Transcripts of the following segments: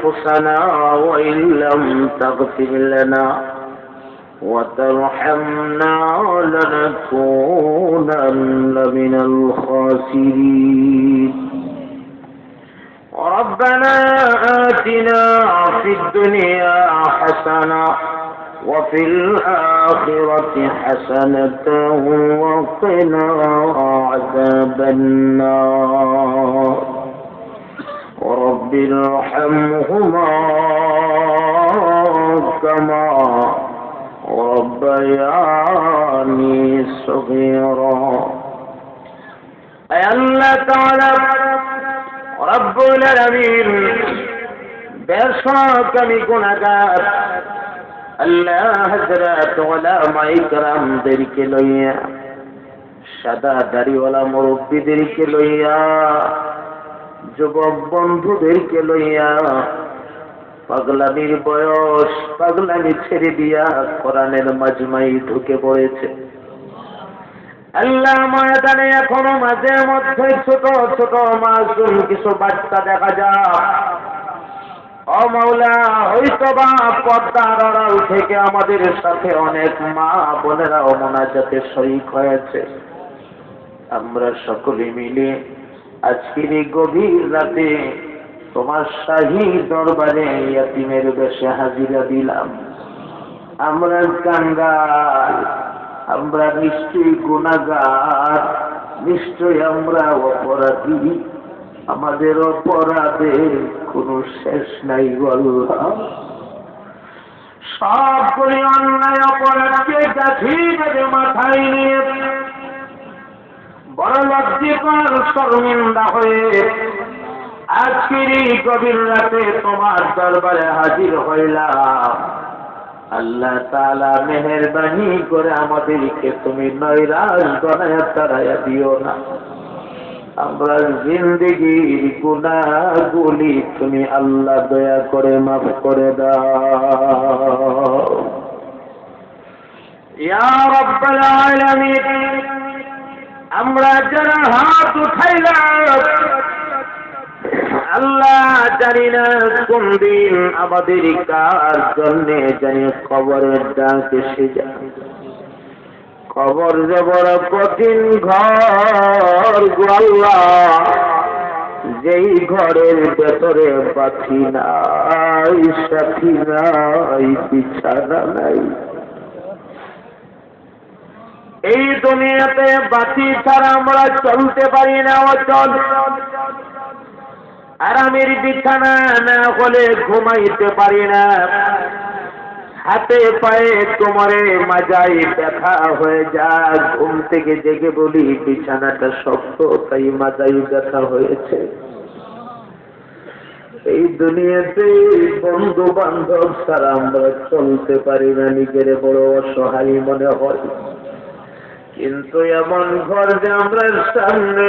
أنفسنا وإن لم تغفر لنا وترحمنا لنكونن من الخاسرين ربنا آتنا في الدنيا حسنة وفي الآخرة حسنة وقنا عذاب النار رب ارحمهما كما ربياني صغيرا أي الله تعالى رب العالمين বেশক আমি গুনাহগার আল্লাহ হযরত উলামায়ে কেরামদেরকে লইয়া সাদা দাড়িওয়ালা মুরব্বিদেরকে লইয়া যুবক বন্ধুদেরকে লইয়া পাগলামির বয়স পাগলামি ছেড়ে দিয়া কোরআনের মাজমাই ঢুকে পড়েছে আল্লাহ ময়দানে এখনো মাঝে মধ্যে ছোট ছোট মাসুম কিছু বাচ্চা দেখা যায় ও মাওলা হয়তোবা পর্দার আড়াল থেকে আমাদের সাথে অনেক মা বোনেরাও মোনাজাতে শরীক হয়েছে আমরা সকলে মিলে আজকের এই গভীর রাতে তোমার শাহী দরবারে ইয়াতীমের বেশে হাজিরা দিলাম আমরা কাঙ্গাল আমরা নিশ্চয়ই গুনাহগার নিশ্চয়ই আমরা অপরাধী আমাদের অপরাধের কোনো শেষ নাই আল্লাহ সবগুলি অন্যায় অপরাধকে গাছি বেঁধে মাথায় নিয়ে বড় লজ্জিত শর্মিন্দা হয়ে আজকের এই গভীর রাতে তোমার দরবারে হাজির হইলাম আল্লাহ তাআলা মেহেরবানি করে আমাদেরকে তুমি নৈরাশ বানায়া তাড়াইয়া দিও না আমরা জিন্দেগির গুনাহগুলি তুমি আল্লাহ দয়া করে মাফ করে দাও ইয়া রাব্বাল আলামিন আমরা যারা হাত উঠাইলাম আল্লাহ জানি না কোন দিন আমাদের কার জন্য জানি কবরের ডাক এসে যায় কবর যে বড় কঠিন ঘর গো আল্লাহ যেই ঘরের ভেতরে বাতি নাই সাথী নাই বিছানা নাই এই দুনিয়াতে বাতি ছাড়া আমরা চলতে পারি না অচল আরামের বিছানা না হলে ঘুমাইতে পারি না হাতে পায়ে কোমরে মাজায় ব্যথা হয়ে যায় ঘুম থেকে জেগে বলি বিছানাটা শক্ত তাই মাজায় ব্যথা হয়েছে এই দুনিয়াতে বন্ধু বান্ধব ছাড়া আমরা চলতে পারি না নিজের বড় অসহায় মনে হয় কিন্তু এমন ঘর যে আমরা সামনে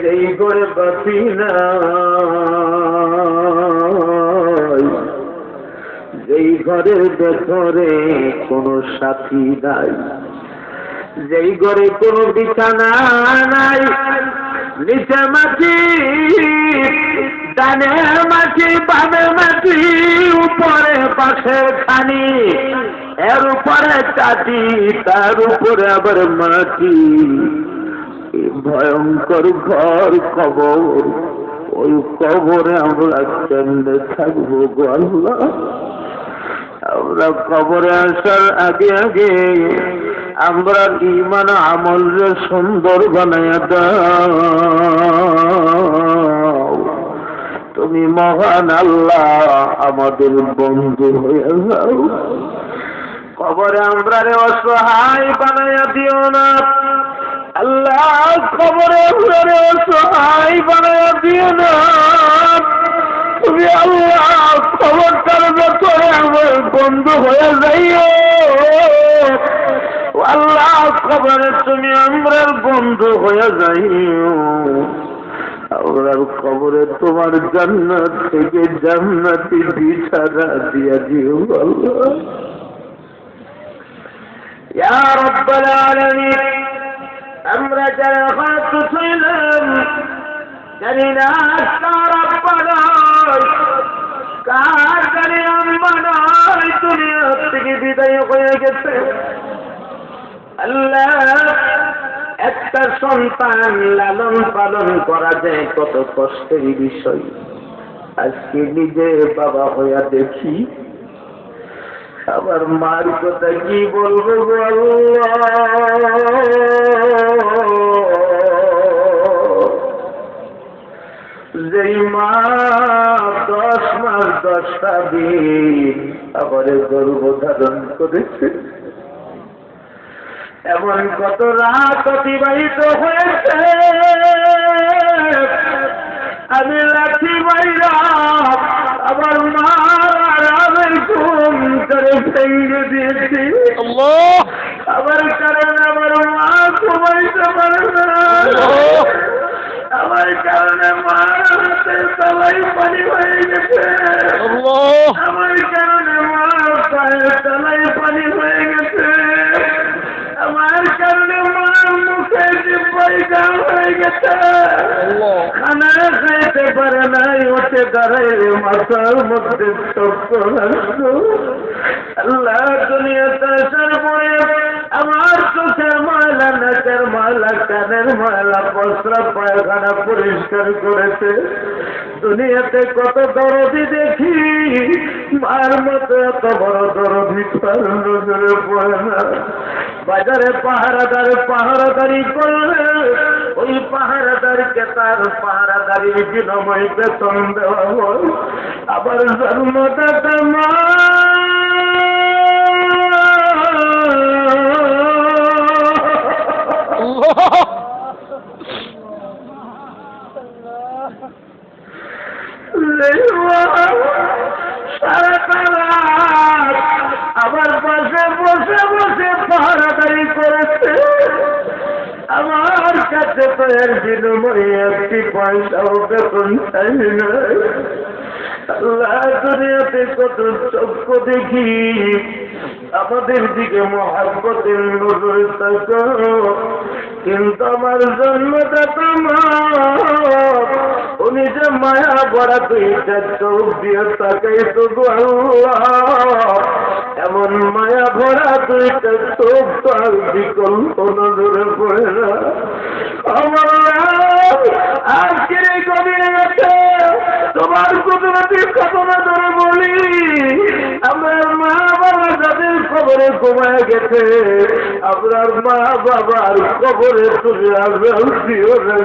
যেই ঘরে বাঁচি না যেই ঘরের ভেতরে কোনো সাথী নাই যেই ঘরে কোনো বিছানা নাই নিচে মাটি ডানে মাটি বামে মাটি উপরে পাশে খানি এর উপরে চাটি তার উপরে আবার মাটি ভয়ঙ্কর ঘর কবর ওই কবরে আমরা কেমনে থাকবো গো আল্লাহ আমরা কবরে আসার আগে আগে আমরা ঈমান আমল সুন্দর বানায়া দাও তুমি মহান আল্লাহ আমাদের বন্ধু হয়ে যাও কবরে আমরা অসহায় বানায়া দিও না আল্লাহ কবরে আমরা অসহায় বানায়া দিও না তুমি আল্লাহ খবরটার ভেতরে আমার বন্ধু হয়ে যাইও আল্লাহ খবরে তুমি আমরার বন্ধু হয়ে যাইও আমরার কবরে তোমার জান্নাত থেকে জান্নাতি বিছানা দিয়া দিও আল্লাহ ইয়া রাব্বাল আলামিন আমরা যারা হাত তুললাম জানি না কার রব্বানা কার থেকে বিদায় হয়ে গেছে। আল্লাহ, একটা সন্তান লালন পালন করা যায় কত কষ্টের বিষয়। আজকে নিজে বাবা হইয়া দেখি আমার মার কথা কি বলবো গো আল্লাহ। যেই মা 10 মাস 10টা দিন আমার গর্ভধারণ করেছে, এমন কত রাত অতিবাহিত হয়েছে, আমি লাঠি বাইরা আমার মা আরামের ঘুম করে ভেঙে দিয়েছি। আমার কারণে আমার মা ঘুমাইতে পারে না, আমার কারণে মা হাতে তলায় পানি হয়ে গেছে, আমার কারণে মা পায়ের তলায় পানি হয়ে গেছে, আমার কারণে মার মুখে জিহ্বায় গাল হয়ে গেছে, খানা খাইতে পারে নাই, উঠে দাঁড়াইলে মাথার মধ্যে চক্কর আসলো। আল্লাহ, দুনিয়াতে আসার পরে আমার চোখের ময়লা, নাকের ময়লা, কানের ময়লা, প্রস্রাব পায়খানা পরিষ্কার করেছে। দুনিয়াতে কত দরদি দেখি, মার মতো এত বড় দরদি তার নজরে পড়ে না। বাজারে পাহারাদারি করলে ওই পাহারাদারকে তার পাহারাদারির বিনিময়ে বেতন দেওয়া হয়। আবার জন্মদাতা মা আবার পাশে বসে বসে পাহারাদারি করেছে। আমার কাছে তো এর বিনিময়ে একটি পয়সাও বেতন চাই না। আল্লাহ, দুনিয়াতে কত চক্ষু দেখি, আমাদের দিকে মহাব্বতের নজর থাকো, কিন্তু আমার জন্মদাতা মা উনি যে মায়া ভরা দুইটা চোখ দিয়ে তাকাই তবু আল্লাহ, এমন মায়া ভরা দুইটা চোখ তার বিকল্প নজরে পড়ে না। আমার আজকে গভীরে গেছে তোমার কুদরতের ঘটনা ধরে বলি, আমার মা বাবা যাদের কবরে ঘুমায় গেছে, আপনার মা বাবার কবরে তুমি আসবেন দিও না।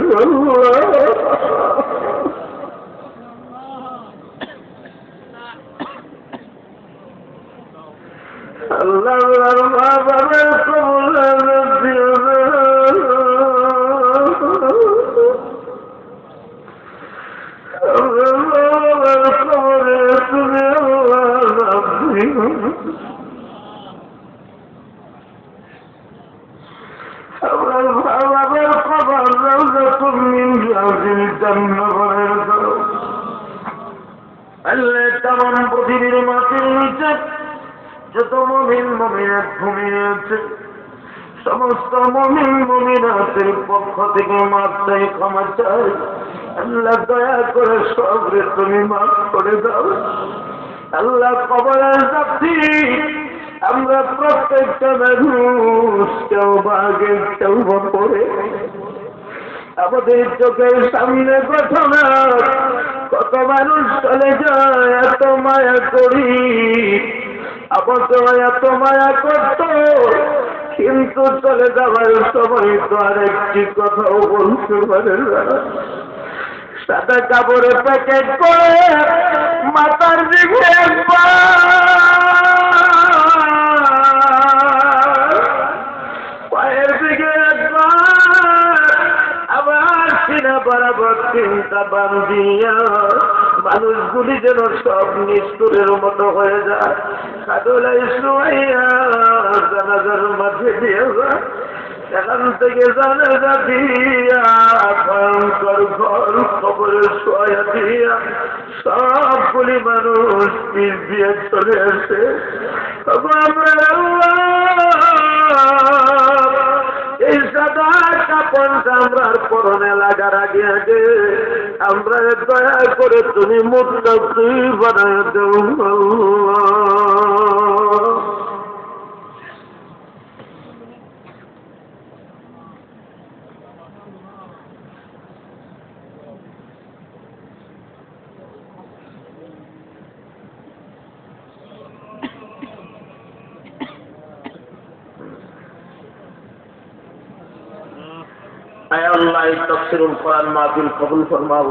আল্লাহ, মা বাবার কবরে দিও না। আমার বাবার খবর তুমি আল্লাহ, তেমন পৃথিবীর মাটির নিচে যত মুমিন মুমিনাত ঘুমিয়ে আছে, সমস্ত মুমিন মুমিনাতের পক্ষ থেকে মাফ চাই, ক্ষমা চাই। আল্লাহ, দয়া করে সবরে তুমি মাফ করে দাও। আল্লাহ, কবরের সাথী আমরা প্রত্যেকটা মানুষ, কেউ বাগে কেউ পড়ে, আমাদের চোখের সামনে ঘটনা, কত মানুষ চলে যায়, এত মায়া করি, আমাকে এত মায়া করত, কিন্তু চলে যাওয়ার সময় তো আর একটি কথাও বলতে পারে না। সাদা কাপড়ে প্যাকেট করে মাথার দিকে একবার, পায়ের দিকে একবার, আবার সিনা বরাবর চিন্তা বান্ধিয়া মানুষগুলি যেন সব নিষ্ঠুরের মতো হয়ে যায়। কাদলাই শুয়াইয়া জানাজার মাঝে দিয়ে যায়, এখান থেকে জানাজা দিয়া ভয়ঙ্কর ঘর খবরে শোয়া দিয়া সবগুলি মানুষ পিছ দিয়ে চলে আসে। এই সাদা কাপড়টা আমরার পরনে লাগার আগে আগে আমরা দয়া করে তুমি মুত্তাকি বানায় দেও আল্লাহ। আল্লাহ এই তাফসীরুল কোরআন মাহফিল কবুল ফরমাও।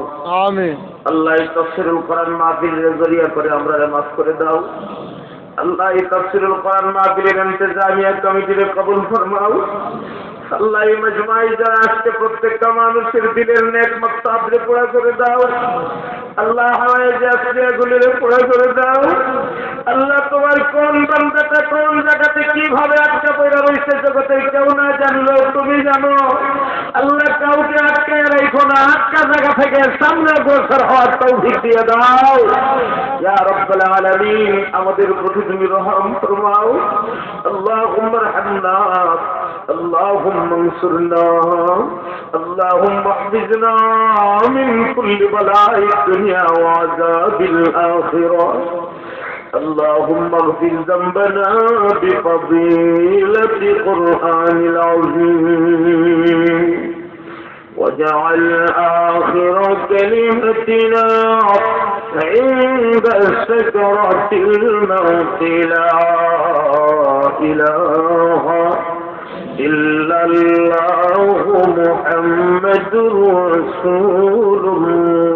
আমিন। আল্লাহ এই তাফসীরুল কোরআন মাহফিলের জরিয়া করে আমরা মাফ করে দাও। আল্লাহ এই তাফসীরুল কোরআন মাহফিলের ইন্তেজামিয়া কমিটির কবুল ফরমাও। আল্লাহ এই মজমায় যারা আজকে প্রত্যেকটা মানুষের দিলের নেক মাকসাদরে পুরা করে দাও। আল্লাহ হাওয়ায় যে আজকে এগুলিরে পুরা করে দাও। আল্লাহ তোমার কোন বান্দাটা কোন জায়গাতে কিভাবে আটকা পড়ে রয়েছে জগতে কেউ না জানলেও তুমি জানো। আল্লাহ কাউকে আটকে রাখো না, আটকা জায়গা থেকে সামনে অগ্রসর হওয়ার তৌফিক দিয়ে দাও। ইয়া রাব্বাল আলামিন, আমাদের প্রতি তুমি রহম ফরমাও। আল্লাহুম্মা রহমনা, اللهم انصرنا، اللهم احفظنا من كل بلاء الدنيا وعذاب الآخرة، اللهم اغفر ذنبنا بفضيلة القرآن العظيم، واجعل آخر كلمتنا عند سكرة الموت لا إله إلا الله محمد رسول الله.